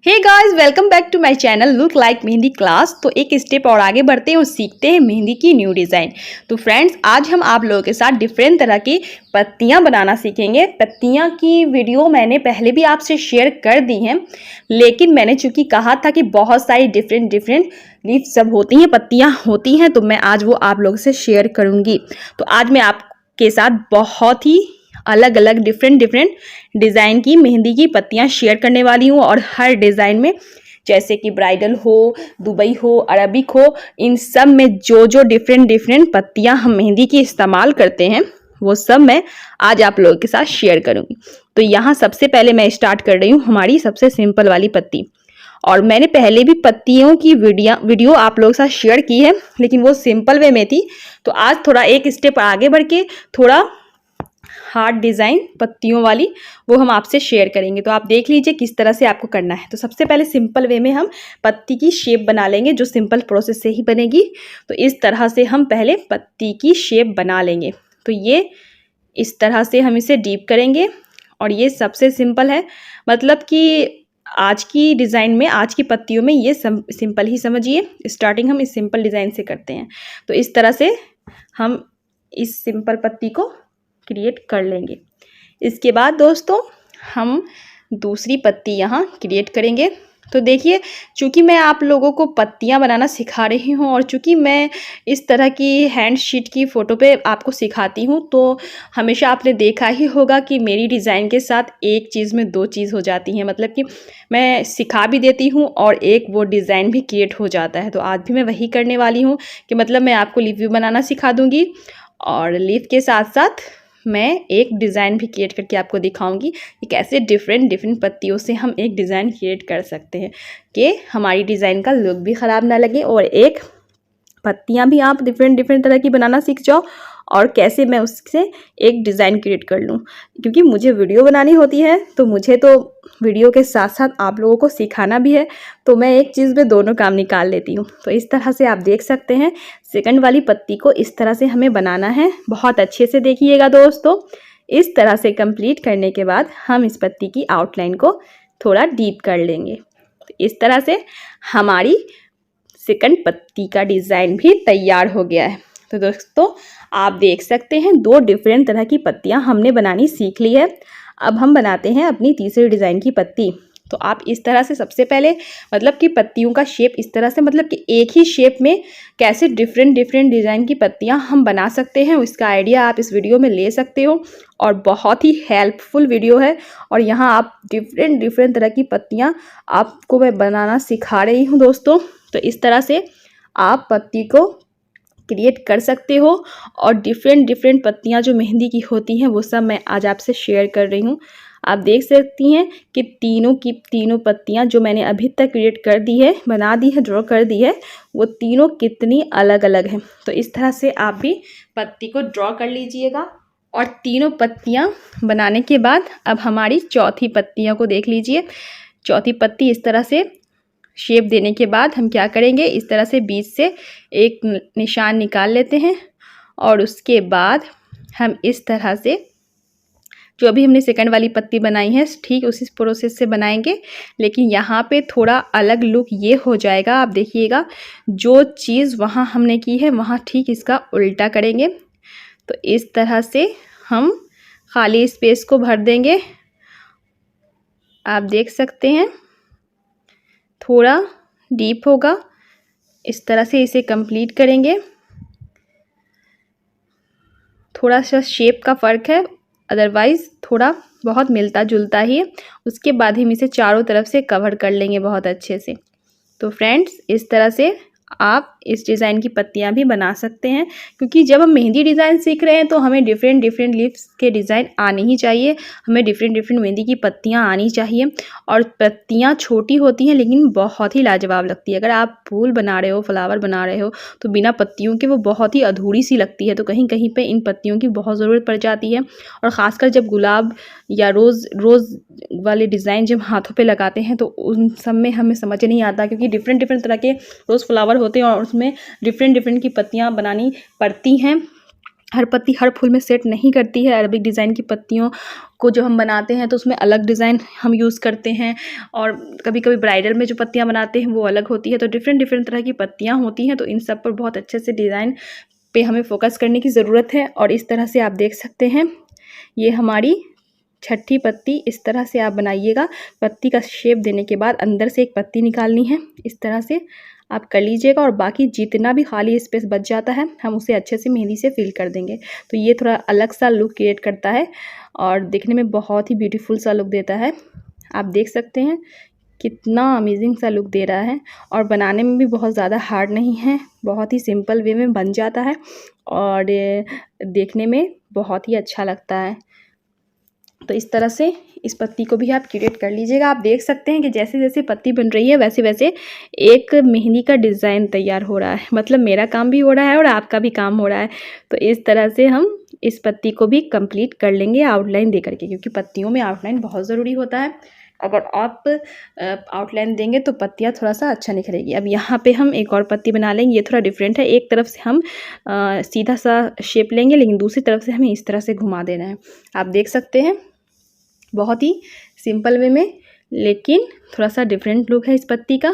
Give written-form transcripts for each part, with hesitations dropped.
Hey guys, welcome back to my channel look like mehndi class. तो एक step और आगे बढ़ते हैं और सीखते हैं मेहंदी की न्यू डिज़ाइन। तो फ्रेंड्स, आज हम आप लोगों के साथ डिफरेंट तरह की पत्तियां बनाना सीखेंगे। पत्तियां की वीडियो मैंने पहले भी आपसे शेयर कर दी हैं, लेकिन मैंने चूंकि कहा था कि बहुत सारी डिफरेंट लीफ सब होती हैं, पत्तियां होती हैं, तो मैं आज वो आप लोगों से शेयर करूँगी। तो आज मैं आपके साथ बहुत ही अलग अलग डिफरेंट डिज़ाइन की मेहंदी की पत्तियां शेयर करने वाली हूँ। और हर डिज़ाइन में, जैसे कि ब्राइडल हो, दुबई हो, अरबिक हो, इन सब में जो जो डिफरेंट पत्तियां हम मेहंदी की इस्तेमाल करते हैं वो सब मैं आज आप लोगों के साथ शेयर करूंगी। तो यहाँ सबसे पहले मैं स्टार्ट कर रही हूँ हमारी सबसे सिंपल वाली पत्ती। और मैंने पहले भी पत्तियों की वीडियो आप लोगों के साथ शेयर की है, लेकिन वो सिंपल वे में थी। तो आज थोड़ा एक स्टेप आगे बढ़ के थोड़ा हार्ड डिज़ाइन पत्तियों वाली वो हम आपसे शेयर करेंगे। तो आप देख लीजिए किस तरह से आपको करना है। तो सबसे पहले सिंपल वे में हम पत्ती की शेप बना लेंगे, जो सिंपल प्रोसेस से ही बनेगी। तो इस तरह से हम पहले पत्ती की शेप बना लेंगे। तो ये इस तरह से हम इसे डीप करेंगे और ये सबसे सिंपल है। मतलब कि आज की डिज़ाइन में, आज की पत्तियों में ये सिंपल ही समझिए। स्टार्टिंग हम इस सिंपल डिज़ाइन से करते हैं। तो इस तरह से हम इस सिंपल पत्ती को क्रिएट कर लेंगे। इसके बाद दोस्तों हम दूसरी पत्ती यहाँ क्रिएट करेंगे। तो देखिए, चूँकि मैं आप लोगों को पत्तियाँ बनाना सिखा रही हूँ और चूँकि मैं इस तरह की हैंड शीट की फ़ोटो पे आपको सिखाती हूँ, तो हमेशा आपने देखा ही होगा कि मेरी डिज़ाइन के साथ एक चीज़ में दो चीज़ हो जाती हैं। मतलब कि मैं सिखा भी देती हूँ और एक वो डिज़ाइन भी क्रिएट हो जाता है। तो आज भी मैं वही करने वाली हूँ कि मतलब मैं आपको लीफ भी बनाना सिखा दूँगी और लीफ के साथ साथ मैं एक डिज़ाइन भी क्रिएट करके आपको दिखाऊंगी कि कैसे डिफरेंट पत्तियों से हम एक डिज़ाइन क्रिएट कर सकते हैं कि हमारी डिज़ाइन का लुक भी ख़राब ना लगे और एक पत्तियां भी आप डिफरेंट तरह की बनाना सीख जाओ और कैसे मैं उससे एक डिज़ाइन क्रिएट कर लूँ। क्योंकि मुझे वीडियो बनानी होती है, तो मुझे तो वीडियो के साथ साथ आप लोगों को सिखाना भी है। तो मैं एक चीज़ में दोनों काम निकाल लेती हूँ। तो इस तरह से आप देख सकते हैं सेकंड वाली पत्ती को इस तरह से हमें बनाना है। बहुत अच्छे से देखिएगा दोस्तों। इस तरह से कंप्लीट करने के बाद हम इस पत्ती की आउटलाइन को थोड़ा डीप कर लेंगे। तो इस तरह से हमारी सेकंड पत्ती का डिज़ाइन भी तैयार हो गया है। तो दोस्तों आप देख सकते हैं दो डिफरेंट तरह की पत्तियां हमने बनानी सीख ली है। अब हम बनाते हैं अपनी तीसरी डिज़ाइन की पत्ती। तो आप इस तरह से सबसे पहले, मतलब कि पत्तियों का शेप इस तरह से, मतलब कि एक ही शेप में कैसे डिफरेंट डिज़ाइन की पत्तियां हम बना सकते हैं, उसका आइडिया आप इस वीडियो में ले सकते हो। और बहुत ही हेल्पफुल वीडियो है। और यहाँ आप डिफरेंट तरह की पत्तियां आपको मैं बनाना सिखा रही हूँ दोस्तों। तो इस तरह से आप पत्ती को क्रिएट कर सकते हो और डिफरेंट पत्तियां जो मेहंदी की होती हैं वो सब मैं आज आपसे शेयर कर रही हूँ। आप देख सकती हैं कि तीनों की तीनों पत्तियां जो मैंने अभी तक क्रिएट कर दी है, बना दी है, ड्रॉ कर दी है, वो तीनों कितनी अलग अलग हैं। तो इस तरह से आप भी पत्ती को ड्रॉ कर लीजिएगा। और तीनों पत्तियां बनाने के बाद अब हमारी चौथी पत्तियों को देख लीजिए। चौथी पत्ती इस तरह से शेप देने के बाद हम क्या करेंगे, इस तरह से बीच से एक निशान निकाल लेते हैं और उसके बाद हम इस तरह से जो अभी हमने सेकंड वाली पत्ती बनाई है ठीक उसी प्रोसेस से बनाएंगे। लेकिन यहाँ पे थोड़ा अलग लुक ये हो जाएगा। आप देखिएगा, जो चीज़ वहाँ हमने की है वहाँ ठीक इसका उल्टा करेंगे। तो इस तरह से हम खाली स्पेस को भर देंगे। आप देख सकते हैं थोड़ा डीप होगा। इस तरह से इसे कंप्लीट करेंगे। थोड़ा सा शेप का फ़र्क है, अदरवाइज़ थोड़ा बहुत मिलता जुलता ही है। उसके बाद हम इसे चारों तरफ से कवर कर लेंगे बहुत अच्छे से। तो फ्रेंड्स, इस तरह से आप इस डिज़ाइन की पत्तियां भी बना सकते हैं। क्योंकि जब हम मेहंदी डिज़ाइन सीख रहे हैं तो हमें डिफरेंट लीव्स के डिज़ाइन आने ही चाहिए। हमें डिफरेंट मेहंदी की पत्तियां आनी चाहिए। और पत्तियां छोटी होती हैं लेकिन बहुत ही लाजवाब लगती है। अगर आप फूल बना रहे हो, फ्लावर बना रहे हो, तो बिना पत्तियों के वो बहुत ही अधूरी सी लगती है। तो कहीं कहीं पे इन पत्तियों की बहुत ज़रूरत पड़ जाती है। और ख़ासकर जब गुलाब या रोज़ वाले डिज़ाइन जब हाथों पे लगाते हैं तो उन सब में हमें समझ नहीं आता, क्योंकि डिफरेंट तरह के रोज़ फ्लावर होते हैं और उसमें डिफरेंट की पत्तियां बनानी पड़ती हैं। हर पत्ती हर फूल में सेट नहीं करती है। अरबिक डिज़ाइन की पत्तियों को जो हम बनाते हैं तो उसमें अलग डिज़ाइन हम यूज़ करते हैं, और कभी कभी ब्राइडल में जो पत्तियां बनाते हैं वो अलग होती है। तो डिफरेंट डिफरेंट तरह की पत्तियां होती हैं, तो इन सब पर बहुत अच्छे से डिज़ाइन पे हमें फोकस करने की ज़रूरत है। और इस तरह से आप देख सकते हैं, ये हमारी छठी पत्ती इस तरह से आप बनाइएगा। पत्ती का शेप देने के बाद अंदर से एक पत्ती निकालनी है, इस तरह से आप कर लीजिएगा। और बाकी जितना भी खाली स्पेस बच जाता है हम उसे अच्छे से मेहंदी से फिल कर देंगे। तो ये थोड़ा अलग सा लुक क्रिएट करता है और दिखने में बहुत ही ब्यूटीफुल सा लुक देता है। आप देख सकते हैं कितना अमेजिंग सा लुक दे रहा है, और बनाने में भी बहुत ज़्यादा हार्ड नहीं है, बहुत ही सिंपल वे में बन जाता है और देखने में बहुत ही अच्छा लगता है। तो इस तरह से इस पत्ती को भी आप क्रिएट कर लीजिएगा। आप देख सकते हैं कि जैसे जैसे पत्ती बन रही है वैसे वैसे एक मेहंदी का डिज़ाइन तैयार हो रहा है, मतलब मेरा काम भी हो रहा है और आपका भी काम हो रहा है। तो इस तरह से हम इस पत्ती को भी कंप्लीट कर लेंगे आउटलाइन दे करके, क्योंकि पत्तियों में आउटलाइन बहुत ज़रूरी होता है। अगर आप आउटलाइन देंगे तो पत्तियाँ थोड़ा सा अच्छा निखरेगी। अब यहाँ पे हम एक और पत्ती बना लेंगे। ये थोड़ा डिफरेंट है, एक तरफ से हम सीधा सा शेप लेंगे, लेकिन दूसरी तरफ से हमें इस तरह से घुमा देना है। आप देख सकते हैं बहुत ही सिंपल वे में, लेकिन थोड़ा सा डिफरेंट लुक है इस पत्ती का।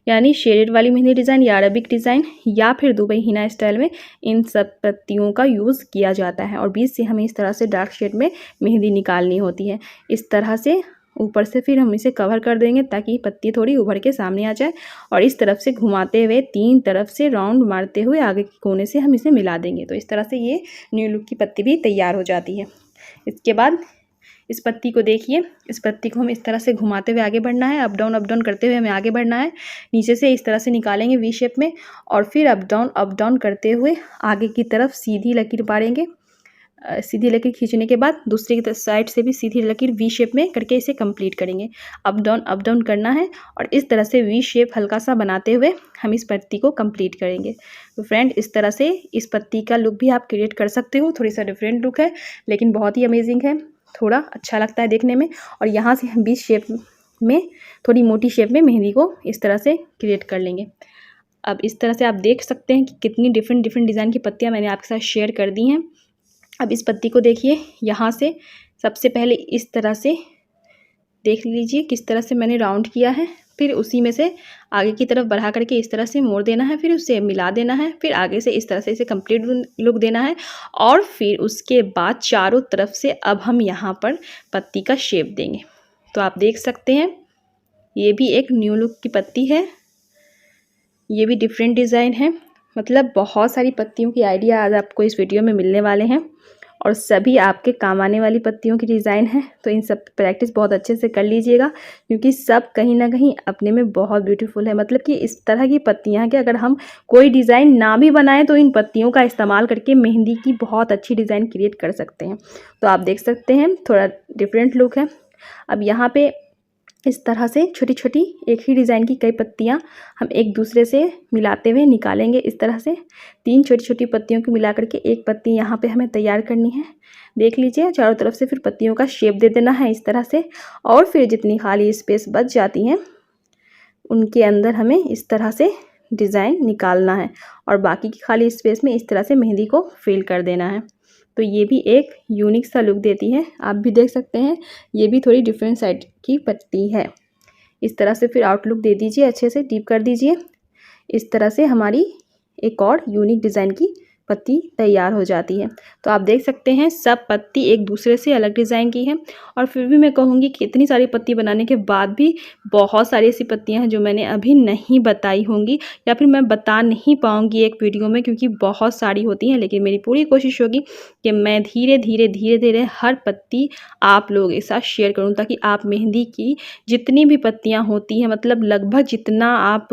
यानी शेडेड वाली मेहंदी डिज़ाइन या अरबिक डिज़ाइन या फिर दुबई हिना स्टाइल में इन सब पत्तियों का यूज़ किया जाता है। और बीच से हमें इस तरह से डार्क शेड में मेहंदी निकालनी होती है। इस तरह से ऊपर से फिर हम इसे कवर कर देंगे ताकि पत्ती थोड़ी उभर के सामने आ जाए, और इस तरफ से घुमाते हुए तीन तरफ से राउंड मारते हुए आगे के कोने से हम इसे मिला देंगे। तो इस तरह से ये न्यू लुक की पत्ती भी तैयार हो जाती है। इसके बाद इस पत्ती को देखिए, इस पत्ती को हम इस तरह से घुमाते हुए आगे बढ़ना है, अप डाउन करते हुए हमें आगे बढ़ना है। नीचे से इस तरह से निकालेंगे वी शेप में, और फिर अप डाउन करते हुए आगे की तरफ सीधी लकीर पाड़ेंगे। सीधी लकीर खींचने के बाद दूसरी साइड से भी सीधी लकीर वी शेप में करके इसे कंप्लीट करेंगे। अप डाउन करना है, और इस तरह से वी शेप हल्का सा बनाते हुए हम इस पत्ती को कंप्लीट करेंगे। तो फ्रेंड, इस तरह से इस पत्ती का लुक भी आप क्रिएट कर सकते हो। थोड़ी सा डिफरेंट लुक है लेकिन बहुत ही अमेजिंग है, थोड़ा अच्छा लगता है देखने में। और यहाँ से हम बीच शेप में थोड़ी मोटी शेप में मेहंदी को इस तरह से क्रिएट कर लेंगे। अब इस तरह से आप देख सकते हैं कि कितनी डिफरेंट डिज़ाइन की पत्तियाँ मैंने आपके साथ शेयर कर दी हैं। अब इस पत्ती को देखिए, यहाँ से सबसे पहले इस तरह से देख लीजिए किस तरह से मैंने राउंड किया है, फिर उसी में से आगे की तरफ बढ़ा करके इस तरह से मोड़ देना है, फिर उसे मिला देना है, फिर आगे से इस तरह से इसे कंप्लीट लुक देना है। और फिर उसके बाद चारों तरफ से अब हम यहाँ पर पत्ती का शेप देंगे। तो आप देख सकते हैं ये भी एक न्यू लुक की पत्ती है, ये भी डिफरेंट डिज़ाइन है। मतलब बहुत सारी पत्तियों की आइडिया आज आपको इस वीडियो में मिलने वाले हैं, और सभी आपके काम आने वाली पत्तियों की डिज़ाइन है। तो इन सब प्रैक्टिस बहुत अच्छे से कर लीजिएगा, क्योंकि सब कहीं ना कहीं अपने में बहुत ब्यूटीफुल है। मतलब कि इस तरह की पत्तियां कि अगर हम कोई डिज़ाइन ना भी बनाएं तो इन पत्तियों का इस्तेमाल करके मेहंदी की बहुत अच्छी डिज़ाइन क्रिएट कर सकते हैं। तो आप देख सकते हैं थोड़ा डिफरेंट लुक है। अब यहाँ पे इस तरह से छोटी छोटी एक ही डिज़ाइन की कई पत्तियां हम एक दूसरे से मिलाते हुए निकालेंगे। इस तरह से तीन छोटी छोटी पत्तियों को मिला करके एक पत्ती यहाँ पे हमें तैयार करनी है। देख लीजिए, चारों तरफ से फिर पत्तियों का शेप दे देना है इस तरह से, और फिर जितनी खाली स्पेस बच जाती हैं उनके अंदर हमें इस तरह से डिज़ाइन निकालना है, और बाकी की खाली स्पेस में इस तरह से मेहंदी को फिल कर देना है। तो ये भी एक यूनिक सा लुक देती है। आप भी देख सकते हैं ये भी थोड़ी डिफरेंट साइड की पत्ती है। इस तरह से फिर आउटलुक दे दीजिए, अच्छे से डीप कर दीजिए। इस तरह से हमारी एक और यूनिक डिज़ाइन की पत्ती तैयार हो जाती है। तो आप देख सकते हैं सब पत्ती एक दूसरे से अलग डिज़ाइन की है, और फिर भी मैं कहूँगी कि इतनी सारी पत्ती बनाने के बाद भी बहुत सारी ऐसी पत्तियां हैं जो मैंने अभी नहीं बताई होंगी, या फिर मैं बता नहीं पाऊँगी एक वीडियो में, क्योंकि बहुत सारी होती हैं। लेकिन मेरी पूरी कोशिश होगी कि मैं धीरे धीरे हर पत्ती आप लोगों के साथ शेयर करूँ, ताकि आप मेहंदी की जितनी भी पत्तियाँ होती हैं, मतलब लगभग जितना आप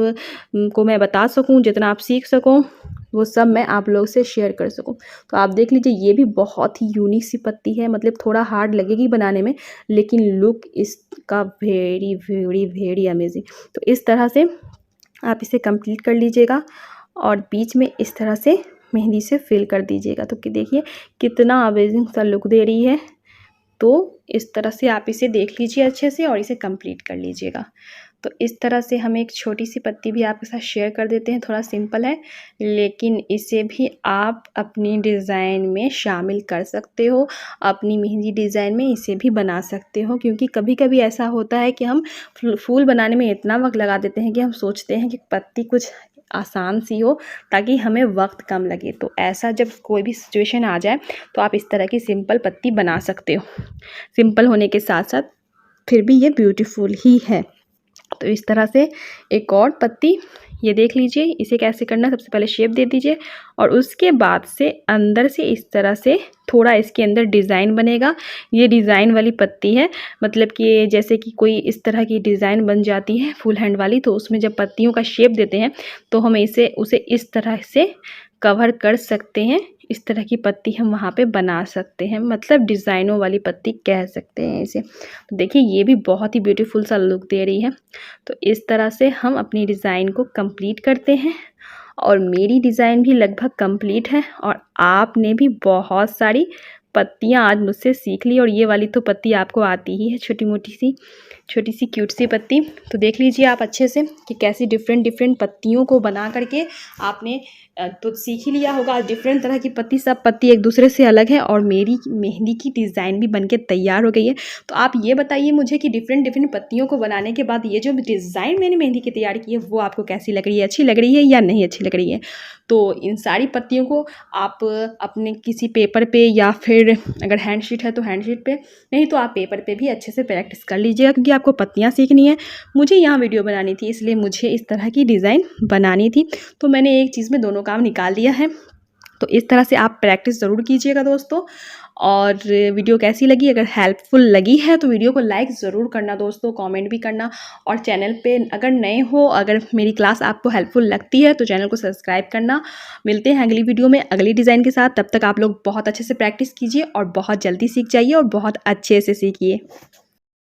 को मैं बता सकूँ, जितना आप सीख सकूँ, वो सब मैं आप लोग से शेयर कर सकूं। तो आप देख लीजिए ये भी बहुत ही यूनिक सी पत्ती है। मतलब थोड़ा हार्ड लगेगी बनाने में, लेकिन लुक इसका वेरी वेरी वेरी अमेजिंग। तो इस तरह से आप इसे कंप्लीट कर लीजिएगा, और बीच में इस तरह से मेहंदी से फिल कर दीजिएगा। तो कि देखिए कितना अमेजिंग सा लुक दे रही है। तो इस तरह से आप इसे देख लीजिए अच्छे से और इसे कंप्लीट कर लीजिएगा। तो इस तरह से हम एक छोटी सी पत्ती भी आपके साथ शेयर कर देते हैं। थोड़ा सिंपल है, लेकिन इसे भी आप अपनी डिज़ाइन में शामिल कर सकते हो, अपनी मेहंदी डिज़ाइन में इसे भी बना सकते हो। क्योंकि कभी कभी ऐसा होता है कि हम फूल बनाने में इतना वक्त लगा देते हैं कि हम सोचते हैं कि पत्ती कुछ आसान सी हो ताकि हमें वक्त कम लगे। तो ऐसा जब कोई भी सिचुएशन आ जाए तो आप इस तरह की सिंपल पत्ती बना सकते हो। सिंपल होने के साथ साथ फिर भी ये ब्यूटीफुल ही है। तो इस तरह से एक और पत्ती ये देख लीजिए, इसे कैसे करना है। सबसे पहले शेप दे दीजिए और उसके बाद से अंदर से इस तरह से थोड़ा इसके अंदर डिज़ाइन बनेगा। ये डिज़ाइन वाली पत्ती है, मतलब कि जैसे कि कोई इस तरह की डिज़ाइन बन जाती है फुल हैंड वाली, तो उसमें जब पत्तियों का शेप देते हैं तो हम उसे इस तरह से कवर कर सकते हैं। इस तरह की पत्ती हम वहाँ पे बना सकते हैं, मतलब डिज़ाइनों वाली पत्ती कह सकते हैं इसे। तो देखिए ये भी बहुत ही ब्यूटीफुल सा लुक दे रही है। तो इस तरह से हम अपनी डिज़ाइन को कंप्लीट करते हैं और मेरी डिज़ाइन भी लगभग कंप्लीट है और आपने भी बहुत सारी पत्तियाँ आज मुझसे सीख ली। और ये वाली तो पत्ती आपको आती ही है, छोटी सी क्यूट सी पत्ती। तो देख लीजिए आप अच्छे से कि कैसी डिफरेंट पत्तियों को बना करके आपने तो सीख ही लिया होगा। डिफरेंट तरह की पत्ती, सब पत्ती एक दूसरे से अलग है और मेरी मेहंदी की डिज़ाइन भी बनके तैयार हो गई है। तो आप ये बताइए मुझे कि डिफरेंट पत्तियों को बनाने के बाद ये जो डिज़ाइन मैंने मेहंदी की तैयार की है वो आपको कैसी लग रही है, अच्छी लग रही है या नहीं अच्छी लग रही है। तो इन सारी पत्तियों को आप अपने किसी पेपर पे या फिर अगर हैंडशीट है तो हैंडशीट पे, नहीं तो आप पेपर पे भी अच्छे से प्रैक्टिस कर लीजिएगा। क्योंकि आपको पत्तियाँ सीखनी है, मुझे यहाँ वीडियो बनानी थी, इसलिए मुझे इस तरह की डिज़ाइन बनानी थी। तो मैंने एक चीज़ में दोनों काम निकाल लिया है। तो इस तरह से आप प्रैक्टिस ज़रूर कीजिएगा दोस्तों। और वीडियो कैसी लगी, अगर हेल्पफुल लगी है तो वीडियो को लाइक ज़रूर करना दोस्तों, कमेंट भी करना। और चैनल पे अगर नए हो, अगर मेरी क्लास आपको हेल्पफुल लगती है तो चैनल को सब्सक्राइब करना। मिलते हैं अगली वीडियो में अगली डिज़ाइन के साथ। तब तक आप लोग बहुत अच्छे से प्रैक्टिस कीजिए और बहुत जल्दी सीख जाइए और बहुत अच्छे से सीखिए।